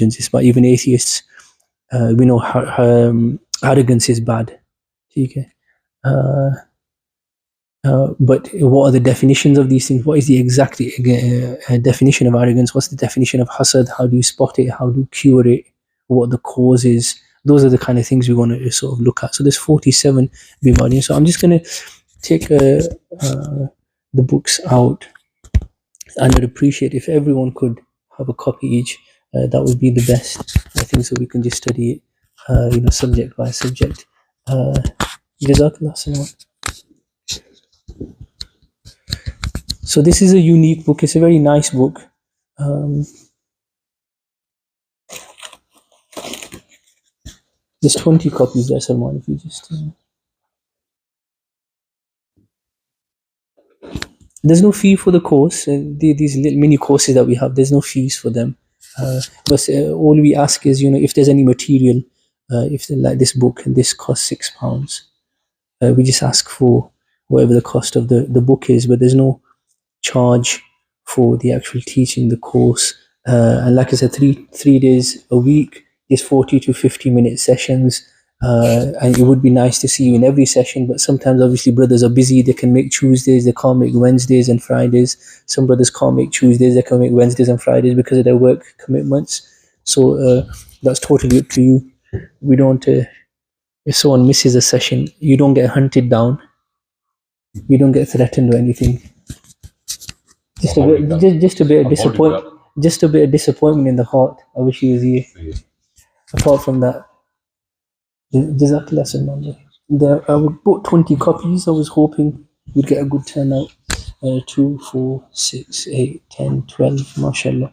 is bad. Even atheists, we know arrogance is bad. Okay. But what are the definitions of these things? What is the exact definition of arrogance? What's the definition of hasad? How do you spot it? How do you cure it? What the cause is? Those are the kind of things we want to sort of look at. So there's 47 bimariyan. So I'm just going to take the books out, and I'd appreciate if everyone could have a copy each. That would be the best, I think, so we can just study it, subject by subject. Jazakallah Salawat. So this is a unique book. It's a very nice book. There's 20 copies there, Salman, if you just... There's no fee for the course. These little mini courses that we have, there's no fees for them. But all we ask is, if there's any material, if like this book, and this costs £6, we just ask for whatever the cost of the book is, but there's no charge for the actual teaching the course. And like I said, three days a week is 40 to 50 minute sessions. And it would be nice to see you in every session, but sometimes obviously brothers are busy. They can make Tuesdays, they can't make Wednesdays and Fridays. Some brothers can't make Tuesdays, they can make Wednesdays and Fridays because of their work commitments. So that's totally up to you. We don't, if someone misses a session, you don't get hunted down. You don't get threatened or anything. Just a bit of disappointment in the heart. I wish he was here. Yeah. Apart from that, Jazakallah Salman. I bought 20 copies. I was hoping we'd get a good turnout. 2, 4, 6, 8, 10, 12, mashallah.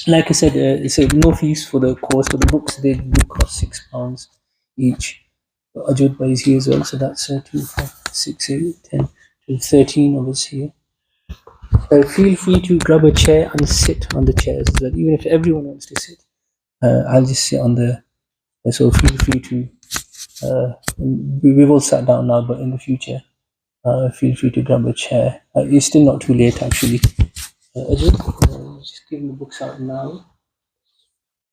Like I said, it's no fees for the course, but the books, they do cost £6 each. Ajud Bhai is here as well, so that's 2, 4, 6, 8, 10, 12, 13 of us here. Feel free to grab a chair and sit on the chairs as well. Even if everyone wants to sit, I'll just sit on the... So feel free to... we've all sat down now, but in the future, feel free to grab a chair. It's still not too late, actually. Just giving the books out now.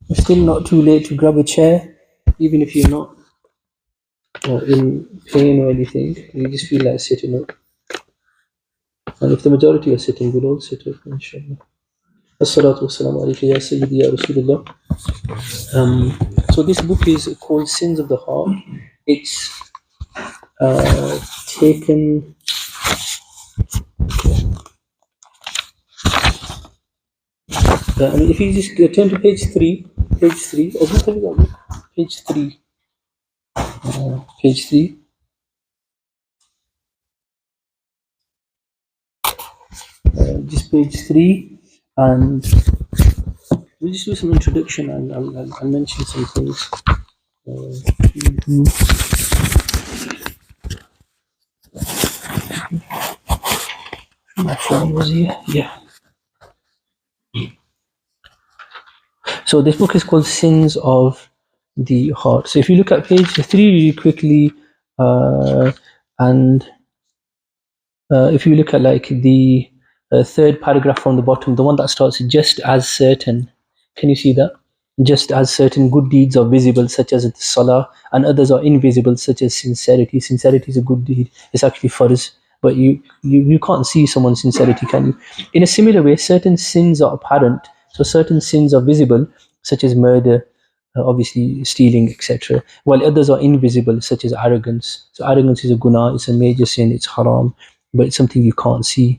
It's still not too late to grab a chair, even if you're not in pain or anything. You just feel like sitting up. And if the majority are sitting, we'll all sit up, inshallah. As-salatu wassalamu alayka ya sayyidi ya Rasulullah. So this book is called Sins of the Heart. It's taken... if you just turn to page 3, page 3, page 3, page 3. Just page 3, and we'll just do some introduction, and I'll mention some things. My friend was here, yeah. So this book is called Sins of the Heart. So if you look at page 3 really quickly, and if you look at like the third paragraph from the bottom, the one that starts just as certain, can you see that? Just as certain good deeds are visible, such as the salah, and others are invisible, such as sincerity. Sincerity is a good deed. It's actually farz, but you can't see someone's sincerity, can you? In a similar way, certain sins are apparent. So certain sins are visible, such as murder, obviously stealing, etc., while others are invisible, such as arrogance. So arrogance is a gunnah, it's a major sin, it's haram, but it's something you can't see.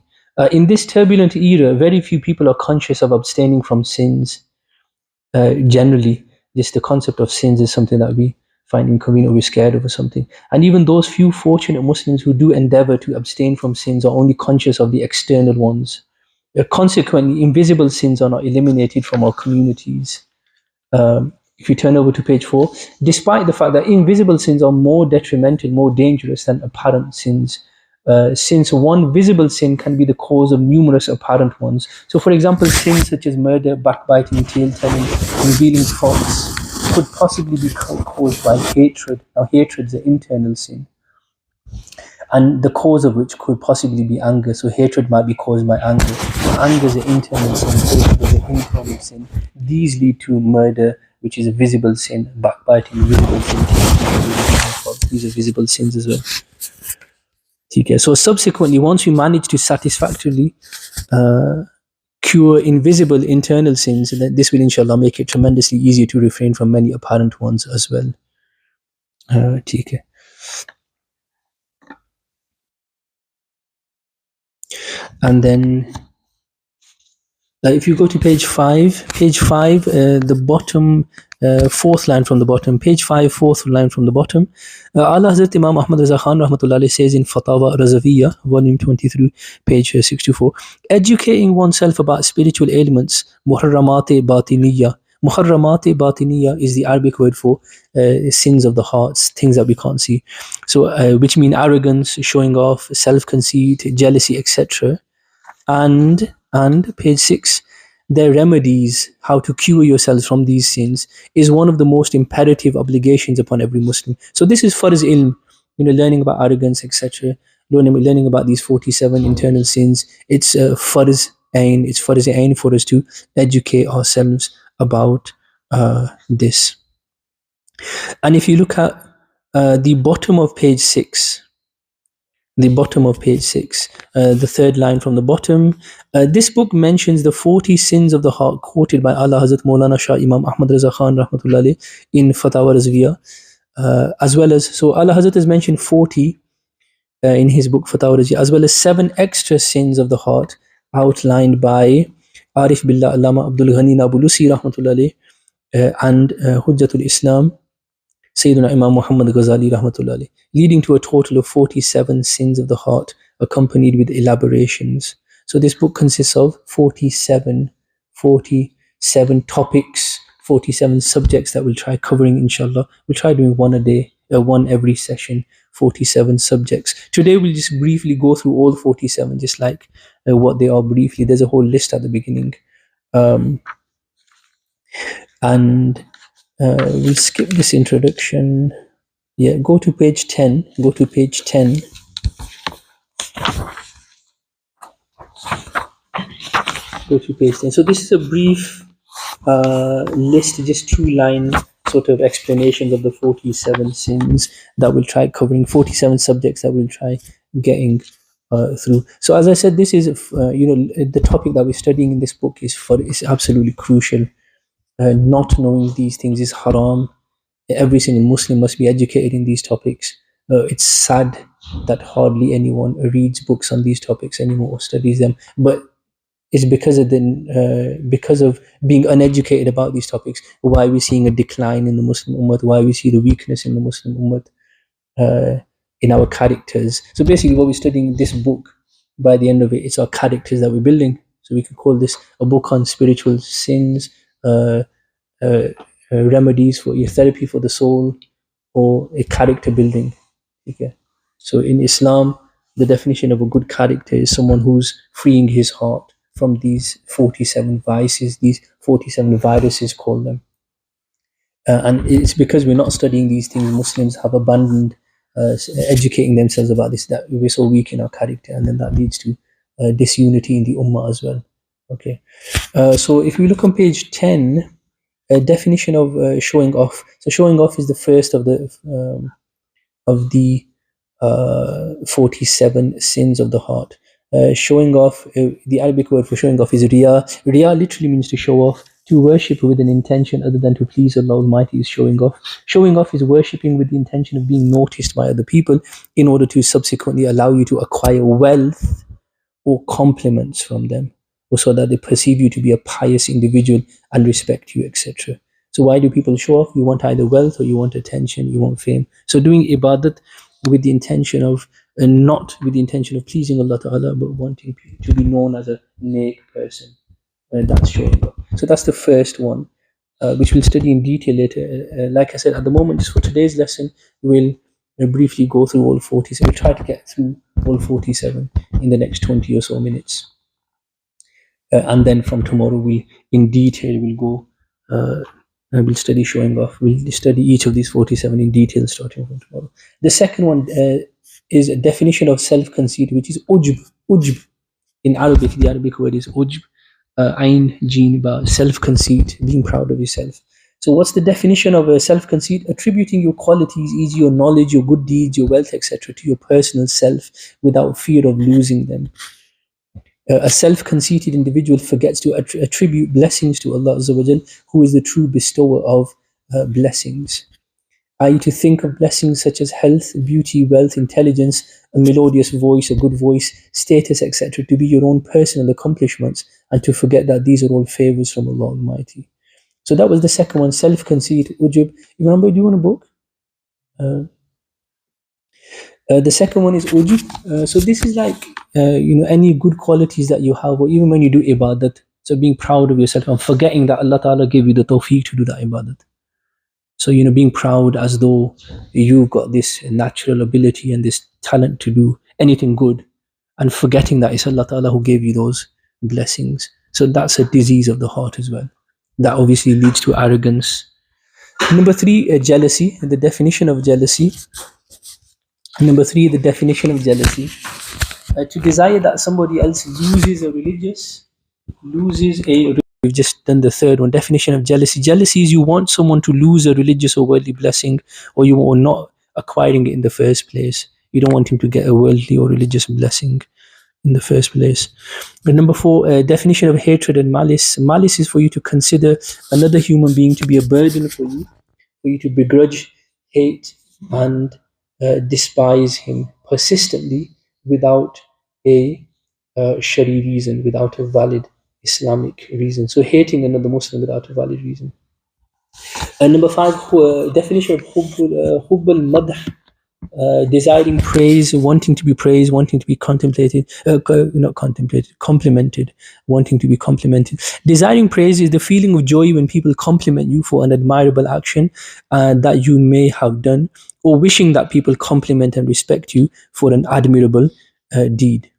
In this turbulent era, very few people are conscious of abstaining from sins. Generally, just the concept of sins is something that we find inconvenient, we're scared of or something. And even those few fortunate Muslims who do endeavor to abstain from sins are only conscious of the external ones. Consequently, invisible sins are not eliminated from our communities. If you turn over to page 4, despite the fact that invisible sins are more detrimental, more dangerous than apparent sins, since one visible sin can be the cause of numerous apparent ones. So, for example, sins such as murder, backbiting, tale-telling, revealing faults could possibly be caused by hatred. Now, hatred is an internal sin, and the cause of which could possibly be anger. So hatred might be caused by anger. and there's an internal sin. So if there's an internal sin, these lead to murder, which is a visible sin, backbiting, visible sin. These are visible sins as well. Okay. So subsequently, once we manage to satisfactorily cure invisible internal sins, then this will inshallah make it tremendously easier to refrain from many apparent ones as well. Okay. And then if you go to page 5, the bottom, fourth line from the bottom, page 5, fourth line from the bottom, Allah Hazrat Imam Ahmad Raza Khan Rahmatullah says in Fatawa Razaviyya, volume 23, page 64, educating oneself about spiritual ailments, muharramate batiniya. Muharramate batiniya is the Arabic word for sins of the hearts, things that we can't see. So, which mean arrogance, showing off, self-conceit, jealousy, etc. And page 6, their remedies, how to cure yourselves from these sins, is one of the most imperative obligations upon every Muslim. So this is farz ilm, learning about arrogance, etc., learning about these 47 internal sins. It's farz ain, it's farz ain for us to educate ourselves about this. And if you look at the bottom of page 6, the third line from the bottom. This book mentions the 40 sins of the heart quoted by Allah Hazrat Maulana Shah Imam Ahmad Raza Khan Rahmatullah in Fatawa Razviya. As well as, so Allah Hazrat has mentioned 40 in his book Fatawa Razviya, as well as 7 extra sins of the heart outlined by Arif Billah Allama Abdul Ghani Nabulusi Rahmatullah and Hujjatul Islam Sayyidina Imam Muhammad Ghazali Rahmatullah, leading to a total of 47 sins of the heart, accompanied with elaborations. So this book consists of 47 topics, 47 subjects that we'll try covering, inshallah. We'll try doing one a day, one every session, 47 subjects. Today we'll just briefly go through all 47, just like what they are briefly. There's a whole list at the beginning. And we'll skip this introduction. Yeah, go to page 10. Go to page 10. Go to page 10. So this is a brief list, just 2-line sort of explanations of the 47 sins that we'll try covering, 47 subjects that we'll try getting through. So as I said, this is, the topic that we're studying in this book is absolutely crucial. Not knowing these things is haram. Every single Muslim must be educated in these topics. It's sad that hardly anyone reads books on these topics anymore or studies them, but it's because of being uneducated about these topics why we're seeing a decline in the Muslim ummah, why we see the weakness in the Muslim ummah, in our characters. So basically what we're studying in this book, by the end of it, it's our characters that we're building. So we can call this a book on spiritual sins, remedies for your therapy for the soul, or a character building. Okay. So in Islam, the definition of a good character is someone who's freeing his heart from these 47 vices, these 47 viruses, call them. And it's because we're not studying these things, Muslims have abandoned educating themselves about this, that we're so weak in our character, and then that leads to disunity in the ummah as well. Okay. So if we look on page 10, a definition of showing off. So showing off is the first of the 47 sins of the heart. Showing off, the Arabic word for showing off is riya. Riya literally means to show off. To worship with an intention other than to please Allah Almighty is showing off. Showing off is worshipping with the intention of being noticed by other people in order to subsequently allow you to acquire wealth or compliments from them, or so that they perceive you to be a pious individual and respect you, etc. So why do people show off? You want either wealth, or you want attention, you want fame. So doing ibadat with the intention of, not with the intention of pleasing Allah Ta'ala, but wanting to be known as a neck person. That's showing off. So that's the first one, which we'll study in detail later. Like I said, at the moment, just for today's lesson, we'll briefly go through all 47. We'll try to get through all 47 in the next 20 or so minutes. And then from tomorrow, in detail, we'll study showing off. We'll study each of these 47 in detail starting from tomorrow. The second one is a definition of self-conceit, which is ujb. Ujb. In Arabic, the Arabic word is ujb, ain, jeen, ba, self-conceit, being proud of yourself. So, what's the definition of a self-conceit? Attributing your qualities, e.g., your knowledge, your good deeds, your wealth, etc., to your personal self without fear of losing them. A self-conceited individual forgets to attribute blessings to Allah Azza wa Jal, who is the true bestower of blessings. I.e., to think of blessings such as health, beauty, wealth, intelligence, a melodious voice, a good voice, status, etc., to be your own personal accomplishments, and to forget that these are all favors from Allah Almighty. So that was the second one, self-conceit, ujub. You remember, do you want a book? The second one is ujub. So this is like, any good qualities that you have, or even when you do ibadat, so being proud of yourself and forgetting that Allah Ta'ala gave you the tawfiq to do that ibadat. So, being proud as though you've got this natural ability and this talent to do anything good, and forgetting that it's Allah Ta'ala who gave you those blessings. So that's a disease of the heart as well. That obviously leads to arrogance. Number three, jealousy. The definition of jealousy. Number three, the definition of jealousy. To desire that somebody else loses a. We've just done the third one, definition of jealousy. Jealousy is you want someone to lose a religious or worldly blessing, or you are not acquiring it in the first place. You don't want him to get a worldly or religious blessing in the first place. But number four, definition of hatred and malice. Malice is for you to consider another human being to be a burden for you to begrudge, hate, and despise him persistently without a shari reason, without a valid Islamic reason. So hating another Muslim without a valid reason. And number five, definition of hubbul madh, desiring praise, wanting to be praised, wanting to be contemplated, not contemplated, complimented, wanting to be complimented. Desiring praise is the feeling of joy when people compliment you for an admirable action that you may have done, or wishing that people compliment and respect you for an admirable deed.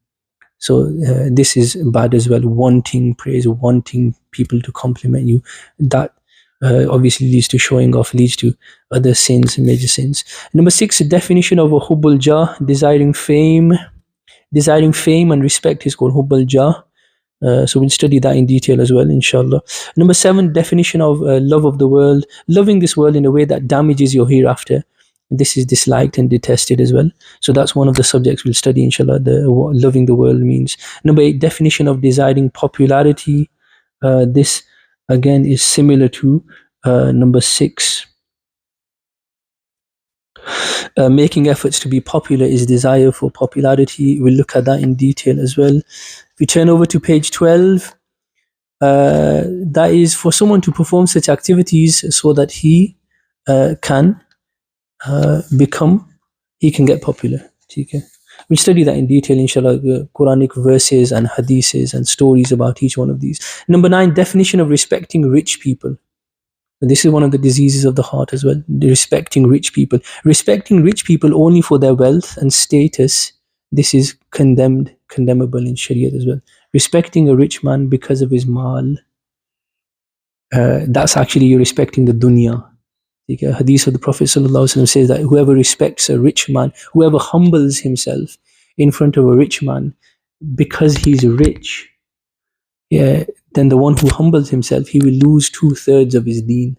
So this is bad as well, wanting praise, wanting people to compliment you. That obviously leads to showing off, leads to other sins, major sins. Number six, definition of a hubbul jah, desiring fame and respect is called hubbul jah. So we'll study that in detail as well, inshallah. Number seven, definition of love of the world, loving this world in a way that damages your hereafter. This is disliked and detested as well. So that's one of the subjects we'll study, inshallah, what loving the world means. Number eight, definition of desiring popularity. This again is similar to number six. Making efforts to be popular is desire for popularity. We'll look at that in detail as well. If we turn over to page 12, that is for someone to perform such activities so that he can get popular. Okay? We'll study that in detail, inshallah, Quranic verses and hadiths and stories about each one of these. Number nine, definition of respecting rich people. And this is one of the diseases of the heart as well, respecting rich people. Respecting rich people only for their wealth and status, this is condemnable in Sharia as well. Respecting a rich man because of his mal, that's actually you're respecting the dunya. The hadith of the Prophet ﷺ says that whoever respects a rich man, whoever humbles himself in front of a rich man because he's rich, then the one who humbles himself, he will lose 2/3 of his deen.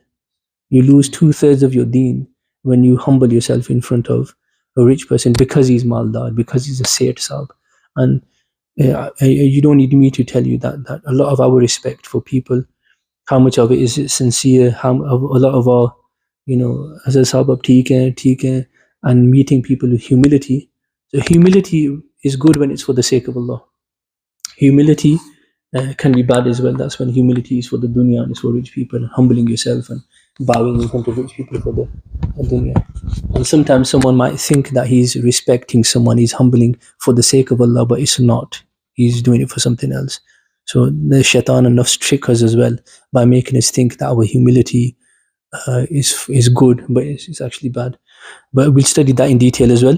You lose 2/3 of your deen when you humble yourself in front of a rich person because he's maldar, because he's a Sayyid Sahib. And you don't need me to tell you that a lot of our respect for people, how much of it is sincere, a lot of our, as a sabab, theek hai, and meeting people with humility. So humility is good when it's for the sake of Allah. Humility can be bad as well. That's when humility is for the dunya and it's for rich people, humbling yourself and bowing in front of rich people for the dunya. And sometimes someone might think that he's respecting someone, he's humbling for the sake of Allah, but it's not. He's doing it for something else. So the shaitan and nafs trick us as well by making us think that our humility is good, but it's actually bad. But we'll study that in detail as well.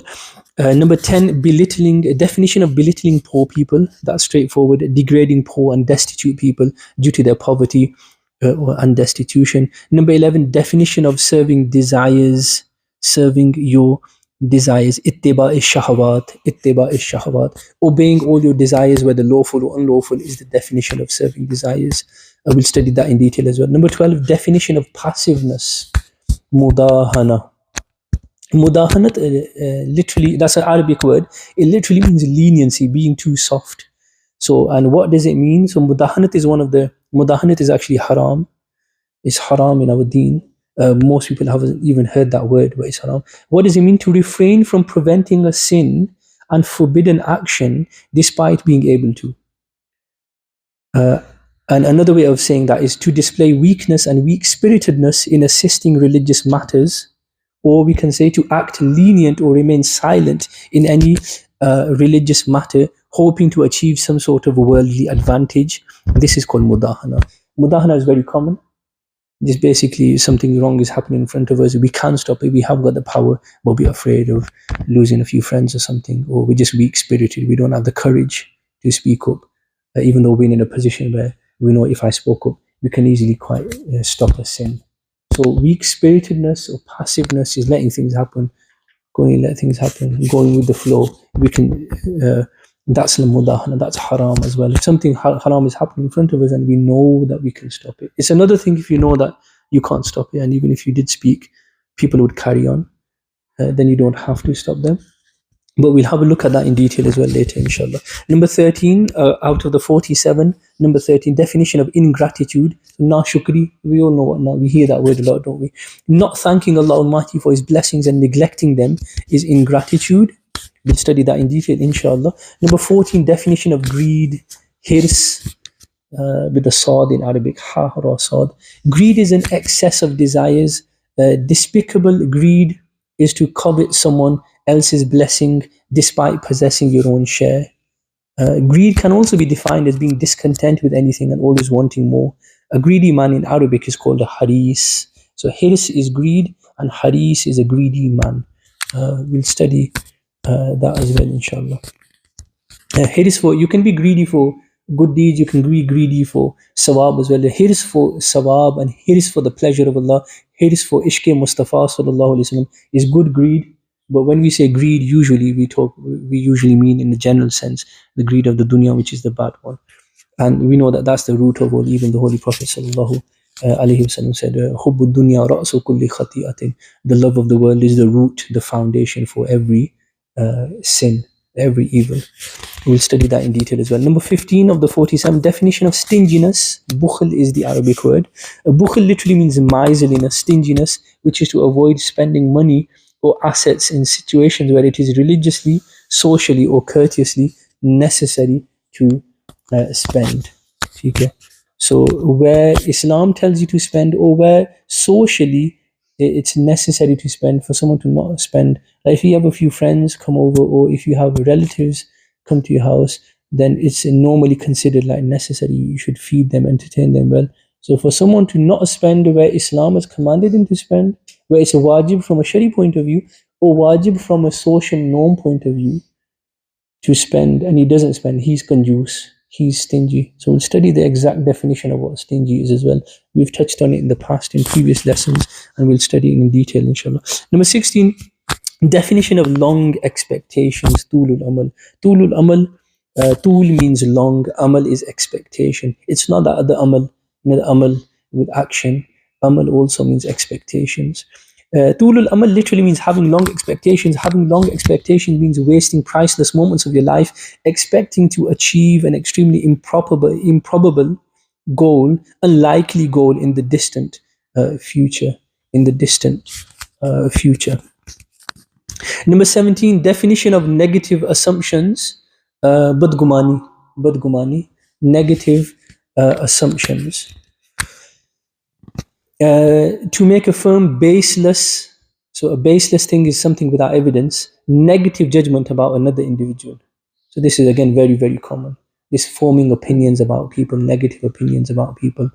Number 10, belittling. A definition of belittling poor people. That's straightforward. Degrading poor and destitute people due to their poverty and destitution. Number 11, definition of serving desires, serving your desires. Ittiba is shahawat. Obeying all your desires, whether lawful or unlawful, is the definition of serving desires. I will study that in detail as well. Number 12, definition of passiveness. Mudahana. Mudahanat, literally, that's an Arabic word. It literally means leniency, being too soft. So, and what does it mean? So, mudahanat is actually haram. It's haram in our deen. Most people haven't even heard that word, but it's haram. What does it mean? To refrain from preventing a sin and forbidden action despite being able to. Uh, and another way of saying that is to display weakness and weak spiritedness in assisting religious matters, or we can say to act lenient or remain silent in any religious matter, hoping to achieve some sort of worldly advantage. This is called mudahana. Mudahana is very common. Just basically something wrong is happening in front of us. We can't stop it. We have got the power, but we're afraid of losing a few friends or something, or we're just weak spirited. We don't have the courage to speak up, even though we're in a position where we know if I spoke up, we can easily quite stop a sin. So weak spiritedness or passiveness is letting things happen, let things happen, going with the flow. We can. That's al-mudahana, that's haram as well. If something haram is happening in front of us and we know that we can stop it. It's another thing if you know that you can't stop it, and even if you did speak, people would carry on. Then you don't have to stop them. But we'll have a look at that in detail as well later, inshallah. Number 13, out of the 47, number 13, definition of ingratitude. Na shukri, we all know what na, we hear that word a lot, don't we? Not thanking Allah Almighty for His blessings and neglecting them is ingratitude. We'll study that in detail, inshallah. Number 14, definition of greed, hirs, with the sad in Arabic, ha ra sad. Greed is an excess of desires. Despicable greed is to covet someone else's blessing despite possessing your own share. Greed can also be defined as being discontent with anything and always wanting more. A greedy man in Arabic is called a haris. So hirs is greed and haris is a greedy man. We'll study that as well, inshallah. Hirs for, you can be greedy for good deeds, you can be greedy for sawab as well. Hirs for sawab and hirs for the pleasure of Allah, hirs for ishq Mustafa sallallahu alaihi wasallam is good greed. But when we say greed, usually we usually mean in the general sense the greed of the dunya, which is the bad one. And we know that that's the root of all. Even the Holy Prophet sallallahu alaihi wasallam said, "Hubbu dunya ra'su kulli khati'atin." The love of the world is the root, the foundation for every sin, every evil. We'll study that in detail as well. Number 15 of the 47, definition of stinginess. Bukhl is the Arabic word. Bukhl literally means miserliness, stinginess, which is to avoid spending money or assets in situations where it is religiously, socially, or courteously necessary to spend. Okay? So where Islam tells you to spend, or where socially it's necessary to spend, for someone to not spend. Like if you have a few friends come over, or if you have relatives come to your house, then it's normally considered like necessary. You should feed them, entertain them well. So for someone to not spend where Islam has commanded him to spend, where it's a wajib from a Shari point of view, or wajib from a social norm point of view, to spend, and he doesn't spend, he's conjuice, he's stingy. So we'll study the exact definition of what stingy is as well. We've touched on it in the past in previous lessons, and we'll study it in detail, inshallah. Number 16, definition of long expectations, tulul amal. Tulul amal, tul means long, amal is expectation. It's not that other amal, the amal with action. Amal also means expectations. Tulul amal literally means having long expectations. Having long expectations means wasting priceless moments of your life, expecting to achieve an extremely improbable goal, unlikely goal in the distant future. In the distant future. Number 17, definition of negative assumptions. Badgumani, negative assumptions. To make a firm baseless, so a baseless thing is something without evidence, negative judgment about another individual. So this is again very, very common. This forming opinions about people, negative opinions about people,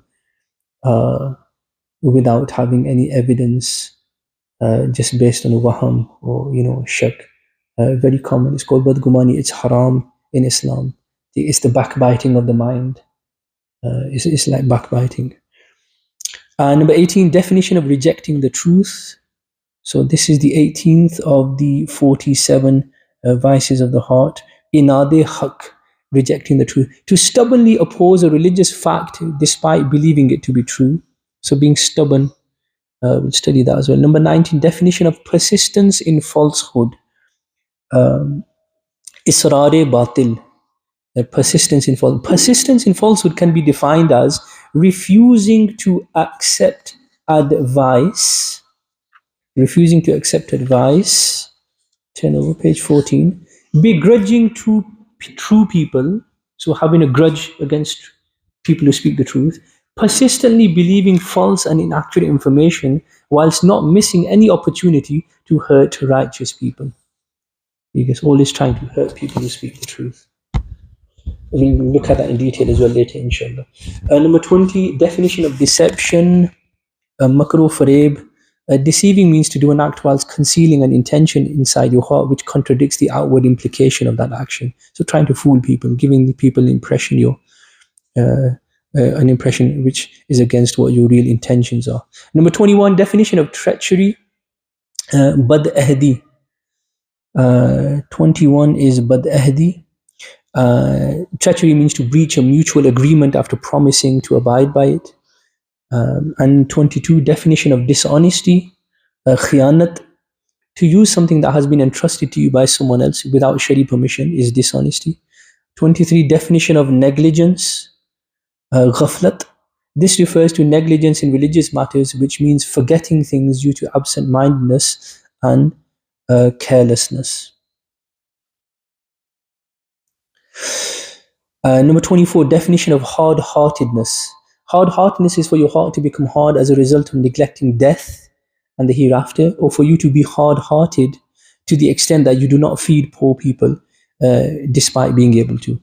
without having any evidence, just based on waham or shak. Very common. It's called badgumani. It's haram in Islam. It's the backbiting of the mind. It's like backbiting. Number 18, definition of rejecting the truth. So this is the 18th of the 47 vices of the heart. Inade haq, rejecting the truth. To stubbornly oppose a religious fact despite believing it to be true. So being stubborn, we'll study that as well. Number 19, definition of persistence in falsehood. Um, Israre batil, persistence in falsehood can be defined as refusing to accept advice, refusing to accept advice. Turn over page 14. Begrudging to true people, so having a grudge against people who speak the truth. Persistently believing false and inaccurate information whilst not missing any opportunity to hurt righteous people. Because always trying to hurt people who speak the truth. We'll look at that in detail as well later, inshallah. Number 20, definition of deception. Makruh fareb. Deceiving means to do an act whilst concealing an intention inside your heart which contradicts the outward implication of that action. So trying to fool people, giving the people an impression which is against what your real intentions are. Number 21, definition of treachery. Bad ahdi. 21 is bad ahdi. Treachery means to breach a mutual agreement after promising to abide by it. And 22, definition of dishonesty, khiyanat, to use something that has been entrusted to you by someone else without Shari permission is dishonesty. 23, definition of negligence, ghaflat. This refers to negligence in religious matters, which means forgetting things due to absent-mindedness and carelessness. Number 24, definition of hard-heartedness. Hard-heartedness is for your heart to become hard as a result of neglecting death and the hereafter, or for you to be hard-hearted to the extent that you do not feed poor people despite being able to.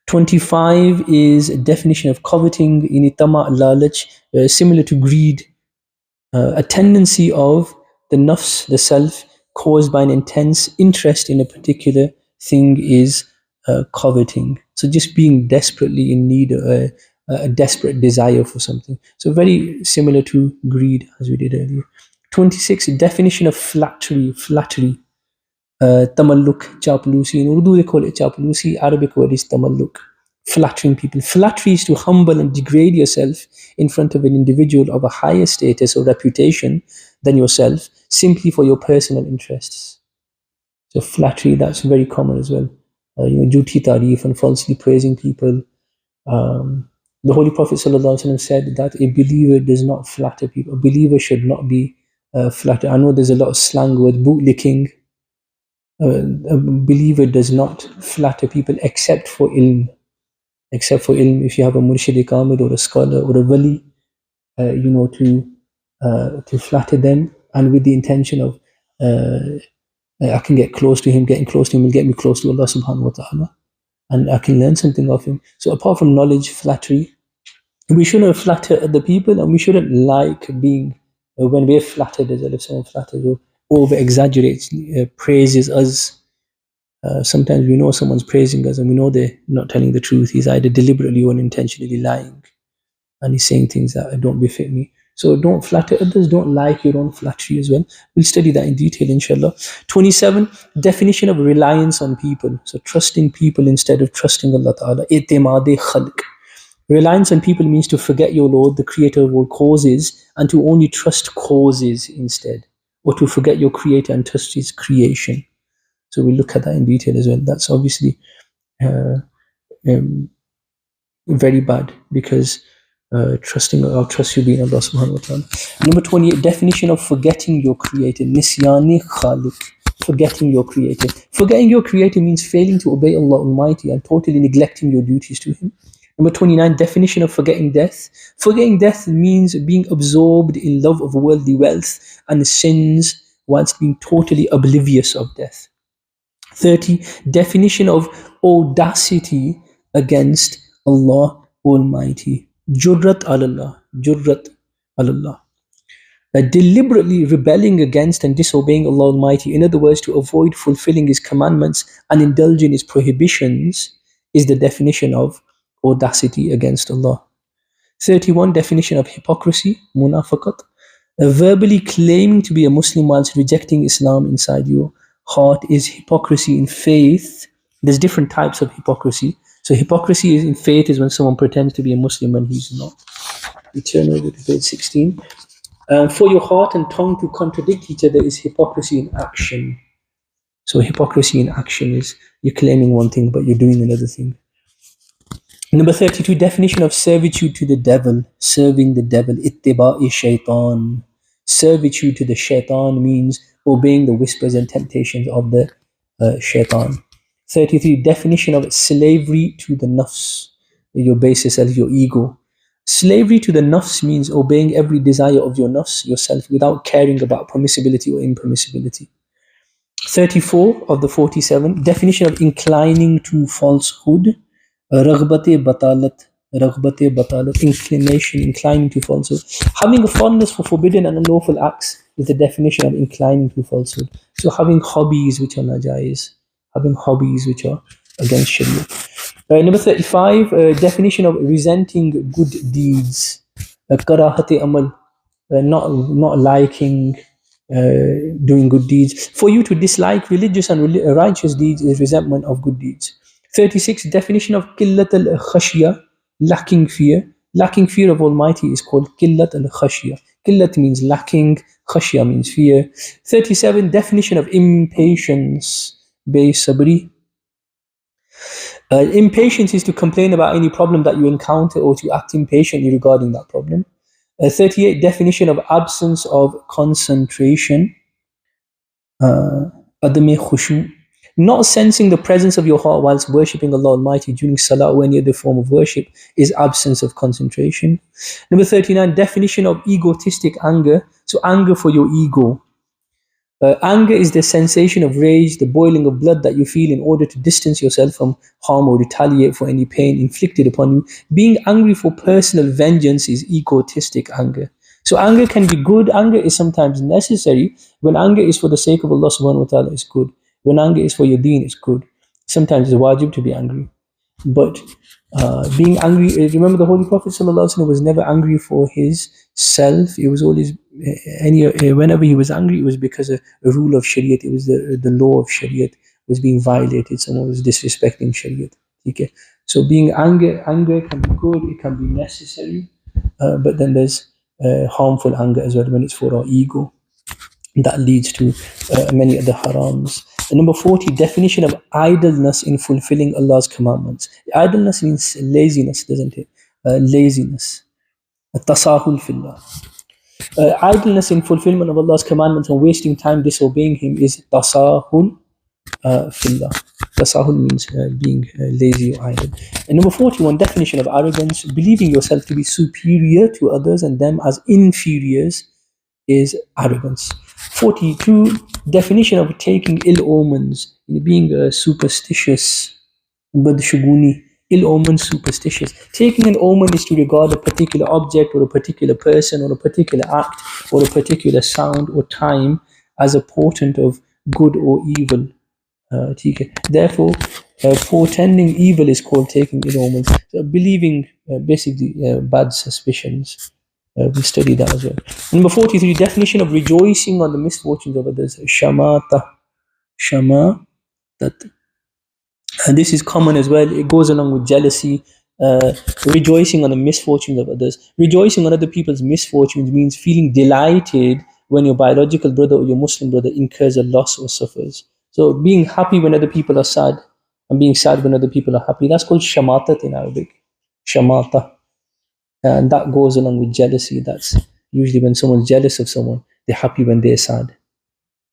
25 is a definition of coveting, initama lalach, similar to greed, a tendency of the nafs, the self, caused by an intense interest in a particular thing is coveting. So just being desperately in need, a desperate desire for something. So very similar to greed, as we did earlier. 26, definition of flattery. Tamalluk, chaplusi. In Urdu they call it chaplusi, Arabic word is tamalluk. Flattering people. Flattery is to humble and degrade yourself in front of an individual of a higher status or reputation than yourself, simply for your personal interests. So flattery, that's very common as well. Jhuti tarif and falsely praising people. The Holy Prophet ﷺ said that a believer does not flatter people. A believer should not be flattered. I know there's a lot of slang word, bootlicking. A believer does not flatter people except for ilm. Except for ilm, if you have a murshid kamil or a scholar or a wali, to flatter them and with the intention of I can get close to him, getting close to him will get me close to Allah subhanahu wa ta'ala, and I can learn something of him. So apart from knowledge, flattery, we shouldn't flatter other people, and we shouldn't like being, when we're flattered, as if someone flatters or over exaggerates, praises us. Sometimes we know someone's praising us and we know they're not telling the truth. He's either deliberately or unintentionally lying, and he's saying things that don't befit me. So don't flatter others, don't like your own flattery as well. We'll study that in detail, inshallah. 27, definition of reliance on people. So trusting people instead of trusting Allah Ta'ala. Itimade khalq. Reliance on people means to forget your Lord, the creator of all causes, and to only trust causes instead. Or to forget your creator and trust his creation. So we'll look at that in detail as well. That's obviously very bad, because trust you being Allah subhanahu wa ta'ala. Number 28, definition of forgetting your creator. Nisyani khaliq. Forgetting your creator. Forgetting your creator means failing to obey Allah Almighty and totally neglecting your duties to him. Number 29, definition of forgetting death. Forgetting death means being absorbed in love of worldly wealth and sins whilst being totally oblivious of death. 30, definition of audacity against Allah Almighty. Jurrat alallah. Jurrat alallah. Deliberately rebelling against and disobeying Allah Almighty, in other words, to avoid fulfilling His commandments and indulge in His prohibitions, is the definition of audacity against Allah. 31, definition of hypocrisy, munafaqat. Verbally claiming to be a Muslim whilst rejecting Islam inside your heart is hypocrisy in faith. There's different types of hypocrisy. So hypocrisy in faith is when someone pretends to be a Muslim when he's not. We turn over to page 16. For your heart and tongue to contradict each other is hypocrisy in action. So hypocrisy in action is you're claiming one thing but you're doing another thing. Number 32, definition of servitude to the devil, serving the devil, ittiba'i shaitan. Servitude to the shaitan means obeying the whispers and temptations of the shaitan. 33, definition of slavery to the nafs, your base yourself, your ego. Slavery to the nafs means obeying every desire of your nafs, yourself, without caring about permissibility or impermissibility. 34 of the 47, definition of inclining to falsehood. Raghbate batalat, inclination, inclining to falsehood. Having a fondness for forbidden and unlawful acts is the definition of inclining to falsehood. So having hobbies which are najais, having hobbies which are against Sharia. Number 35, definition of resenting good deeds. Karahate amal, not liking doing good deeds. For you to dislike religious and righteous deeds is resentment of good deeds. 36, definition of qillat al-khashya, lacking fear. Lacking fear of Almighty is called qillat al-khashya. Qillat means lacking, khashya means fear. 37, definition of impatience, sabri. Impatience is to complain about any problem that you encounter or to act impatiently regarding that problem. 38, definition of absence of concentration. Adami khushu, not sensing the presence of your heart whilst worshipping Allah Almighty during salah or any other form of worship is absence of concentration. Number 39, definition of egotistic anger. So anger for your ego. Anger is the sensation of rage, the boiling of blood that you feel in order to distance yourself from harm or retaliate for any pain inflicted upon you. Being angry for personal vengeance is egotistic anger. So anger can be good. Anger is sometimes necessary. When anger is for the sake of Allah subhanahu wa ta'ala, it's good. When anger is for your deen, it's good. Sometimes it's wajib to be angry. But being angry, remember the Holy Prophet ﷺ was never angry for his self. It was always, whenever he was angry, it was because a rule of Shariat, it was the law of Shariat was being violated. Someone was disrespecting Shariat. Okay? So being anger can be good, it can be necessary, but then there's harmful anger as well when it's for our ego. That leads to many other harams. And number 40, definition of idleness in fulfilling Allah's commandments. Idleness means laziness, doesn't it? Laziness. Tasahul fillah. Idleness in fulfillment of Allah's commandments and wasting time disobeying Him is tasahul fillah. Tasahul means being lazy or idle. And number 41, definition of arrogance. Believing yourself to be superior to others and them as inferiors is arrogance. 42, definition of taking ill omens, being superstitious, badshuguni, ill omen, superstitious. Taking an omen is to regard a particular object or a particular person or a particular act or a particular sound or time as a portent of good or evil. Therefore, portending evil is called taking ill omens. So believing basically bad suspicions. We study that as well. Number 43, definition of rejoicing on the misfortunes of others. Shamatat. And this is common as well. It goes along with jealousy. Rejoicing on the misfortunes of others. Rejoicing on other people's misfortunes means feeling delighted when your biological brother or your Muslim brother incurs a loss or suffers. So being happy when other people are sad and being sad when other people are happy. That's called shamatat in Arabic. Shamata. And that goes along with jealousy. That's usually when someone's jealous of someone, they're happy when they're sad.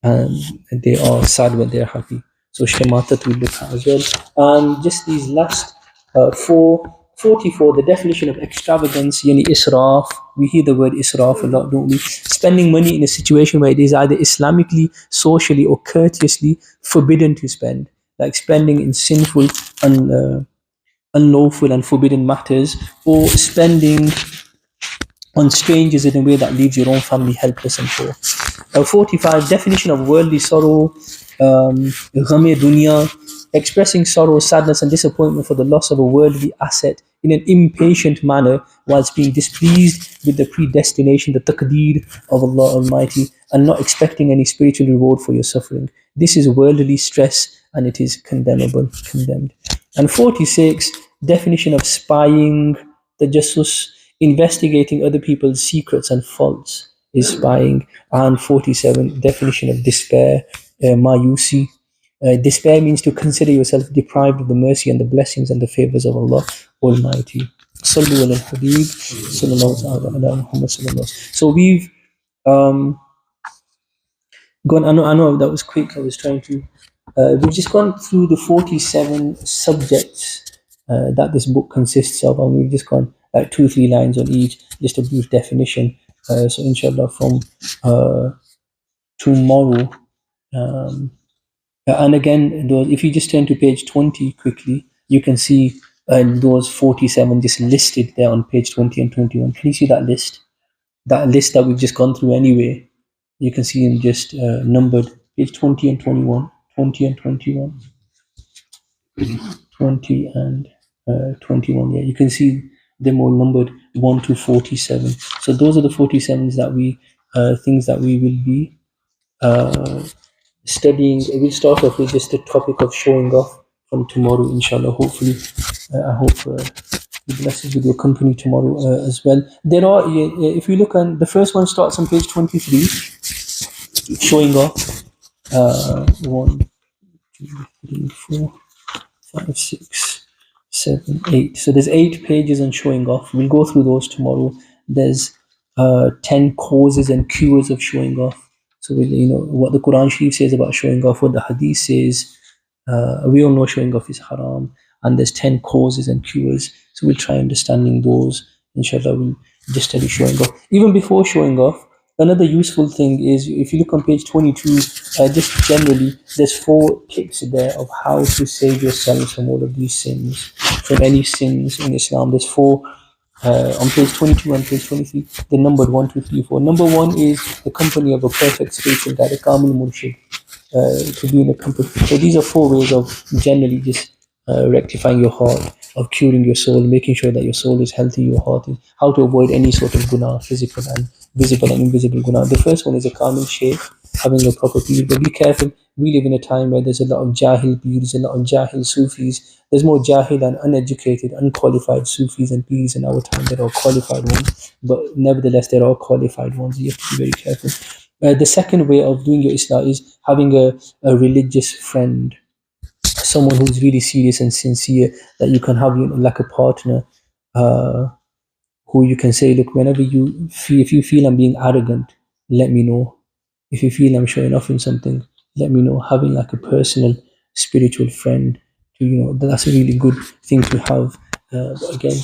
And they are sad when they're happy. So shamatat we look at as well. And just these last 44, the definition of extravagance, yani israf. We hear the word israf a lot, don't we? Spending money in a situation where it is either Islamically, socially, or courteously forbidden to spend. Like spending in sinful and unlawful and forbidden matters, or spending on strangers in a way that leaves your own family helpless and poor. 45, definition of worldly sorrow, gham-e dunya, expressing sorrow, sadness, and disappointment for the loss of a worldly asset in an impatient manner, whilst being displeased with the predestination, the taqdeer of Allah Almighty, and not expecting any spiritual reward for your suffering. This is worldly stress, and it is condemnable, condemned. And 46, definition of spying, the jasus, investigating other people's secrets and faults is spying. And 47, definition of despair, mayusi. Despair means to consider yourself deprived of the mercy and the blessings and the favors of Allah Almighty. Sallu ala al-Habib, sallallahu ala Muhammad sallallahu. So we've gone, I know that was quick, I was trying to, we've just gone through the 47 subjects that this book consists of, and we've just gone like 2-3 lines on each, just a brief definition. So inshallah from tomorrow, and again, if you just turn to page 20 quickly, you can see those 47 just listed there on page 20 and 21. Can you see that list? That list that we've just gone through anyway, you can see them just numbered, page 20 and 21, 20 and 21, 20 and 21. Yeah, you can see them all numbered 1 to 47. So those are the 47s that we, things that we will be studying. We'll start off with just the topic of showing off from tomorrow, inshallah. Hopefully, I hope you bless us with your company tomorrow as well. There are, if you look on, the first one starts on page 23, showing off. 1, 2, 3, 4, 5, 6, 7, 8. So there's 8 pages on showing off. We'll go through those tomorrow. There's 10 causes and cures of showing off. So what the Quran Sharif says about showing off, what the Hadith says. We all know showing off is haram, and there's 10 causes and cures. So we'll try understanding those. Inshallah, we'll just study showing off. Even before showing off, another useful thing is, if you look on page 22, just generally, there's 4 tips there of how to save yourself from all of these sins, from any sins in Islam. There's 4 on page 22 and page 23. They're numbered 1, 2, 3, 4. Number 1 is the company of a perfect spiritual guide, a Kamil Murshid, to be in a company. So these are 4 ways of generally just rectifying your heart, of curing your soul, making sure that your soul is healthy, your heart is, how to avoid any sort of guna, physical and visible and invisible guna. The first one is a Kamil Shaykh, having a proper peer. But be careful, we live in a time where there's a lot of Jahil peers, a lot of Jahil Sufis. There's more Jahil and uneducated, unqualified Sufis and peers in our time. There are qualified ones, but nevertheless, there are qualified ones. You have to be very careful. The second way of doing your Islah is having a religious friend, someone who's really serious and sincere, that you can have, like a partner, who you can say, look, whenever you feel, if you feel I'm being arrogant, let me know. If you feel I'm showing off in something, let me know. Having like a personal spiritual friend, that's a really good thing to have. But again,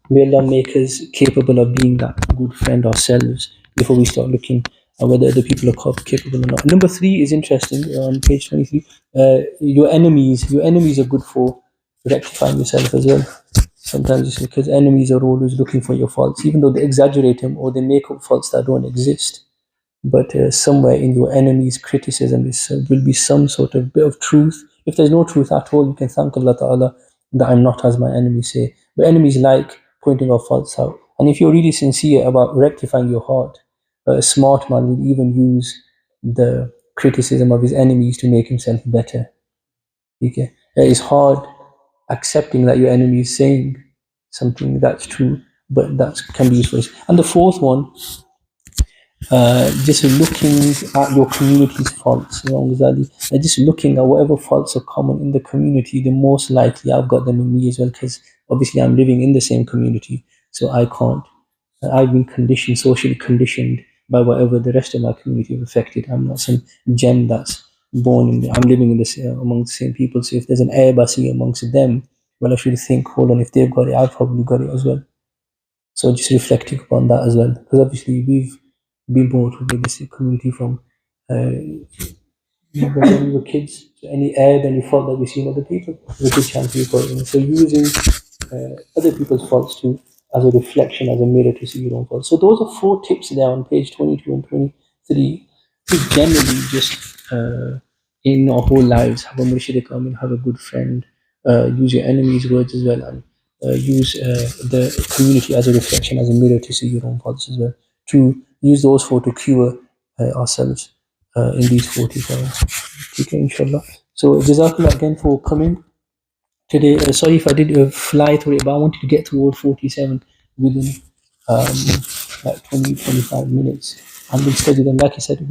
may Allah make us capable of being that good friend ourselves before we start looking at whether other people are capable or not. Number 3 is interesting on page 23. Your enemies are good for rectifying yourself as well. Sometimes it's because enemies are always looking for your faults, even though they exaggerate them or they make up faults that don't exist. But somewhere in your enemy's criticism will be some sort of bit of truth. If there's no truth at all, you can thank Allah Ta'ala that I'm not as my enemies say. But enemies like pointing our faults out. And if you're really sincere about rectifying your heart, a smart man will even use the criticism of his enemies to make himself better. Okay? It's hard accepting that your enemy is saying something that's true, but that can be useful. And the 4th one, just looking at your community's faults, just looking at whatever faults are common in the community, the most likely I've got them in me as well, because obviously I'm living in the same community, so I can't. I've been socially conditioned by whatever the rest of my community have affected. I'm not some gem that's born in I'm living in this among the same people. So if there's an airbasi amongst them, well, I should think, hold on, if they've got it, I've probably got it as well. So just reflecting upon that as well, because obviously we've been born with this community from when we were kids. So any air, any fault that we see in other people, there's a good chance we've got it. So using other people's faults too as a reflection, as a mirror to see your own faults. So those are 4 tips there on page 22 and 23 to generally just in our whole lives. Have a murshid kamil, have a good friend, use your enemy's words as well, and use the community as a reflection, as a mirror to see your own faults as well. To use those four to cure ourselves in these 40 hours. Okay, inshallah. So, Jazakallah again for coming today. Sorry if I did fly through it, but I wanted to get through all 47 within like 20, 25 minutes. And we'll study them, like I said.